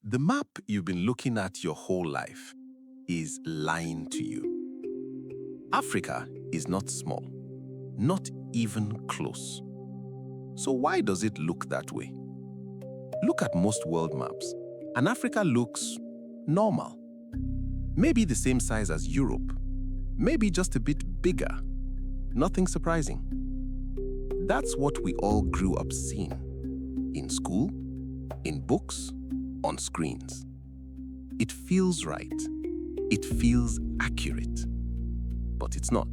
The map you've been looking at your whole life is lying to you. Africa is not small, not even close. So why does it look that way? Look at most world maps, and Africa looks normal. Maybe the same size as Europe, maybe just a bit bigger. Nothing surprising. That's what we all grew up seeing. In school, in books, on screens. It feels right. It feels accurate. But it's not.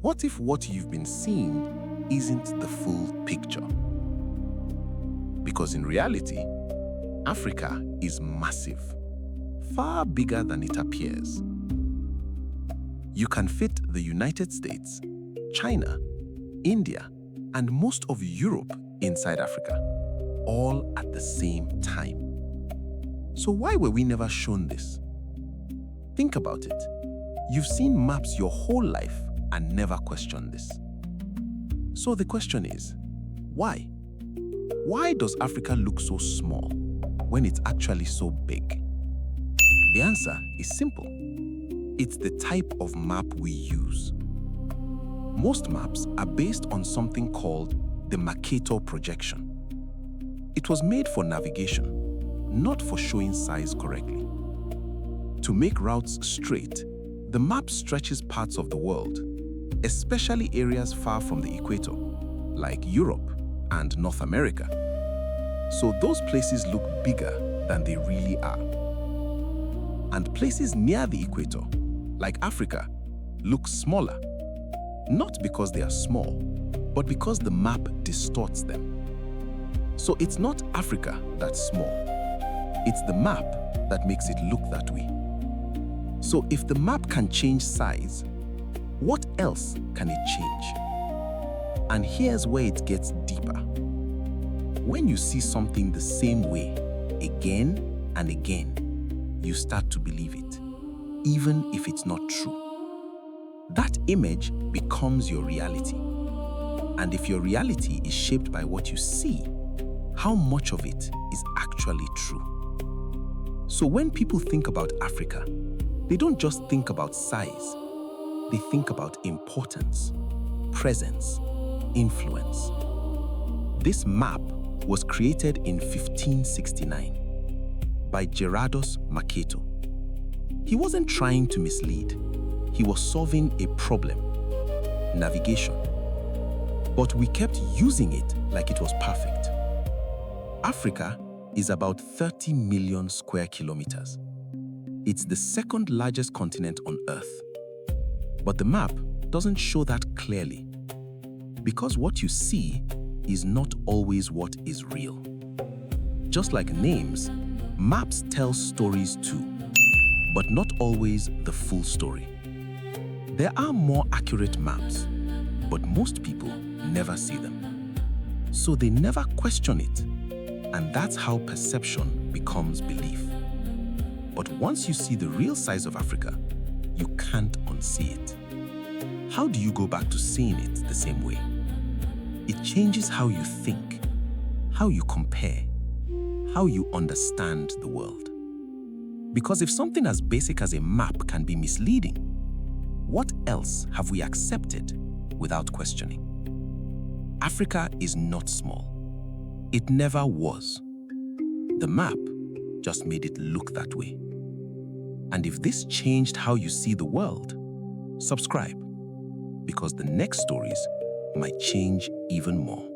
What if what you've been seeing isn't the full picture? Because in reality, Africa is massive, far bigger than it appears. You can fit the United States, China, India, and most of Europe inside Africa, all at the same time. So why were we never shown this? Think about it. You've seen maps your whole life and never questioned this. So the question is, why? Why does Africa look so small when it's actually so big? The answer is simple. It's the type of map we use. Most maps are based on something called the Mercator Projection. It was made for navigation, not for showing size correctly. To make routes straight, the map stretches parts of the world, especially areas far from the equator, like Europe and North America. So those places look bigger than they really are. And places near the equator, like Africa, look smaller, not because they are small, but because the map distorts them. So it's not Africa that's small. It's the map that makes it look that way. So if the map can change size, what else can it change? And here's where it gets deeper. When you see something the same way again and again, you start to believe it, even if it's not true. That image becomes your reality. And if your reality is shaped by what you see, how much of it is actually true? So when people think about Africa, they don't just think about size. They think about importance, presence, influence. This map was created in 1569 by Gerardus Mercator. He wasn't trying to mislead. He was solving a problem, navigation. But we kept using it like it was perfect. Africa is about 30 million square kilometers. It's the second largest continent on Earth. But the map doesn't show that clearly, because what you see is not always what is real. Just like names, maps tell stories too, but not always the full story. There are more accurate maps, but most people never see them. So they never question it. And that's how perception becomes belief. But once you see the real size of Africa, you can't unsee it. How do you go back to seeing it the same way? It changes how you think, how you compare, how you understand the world. Because if something as basic as a map can be misleading, what else have we accepted without questioning? Africa is not small. It never was. The map just made it look that way. And if this changed how you see the world, subscribe, because the next stories might change even more.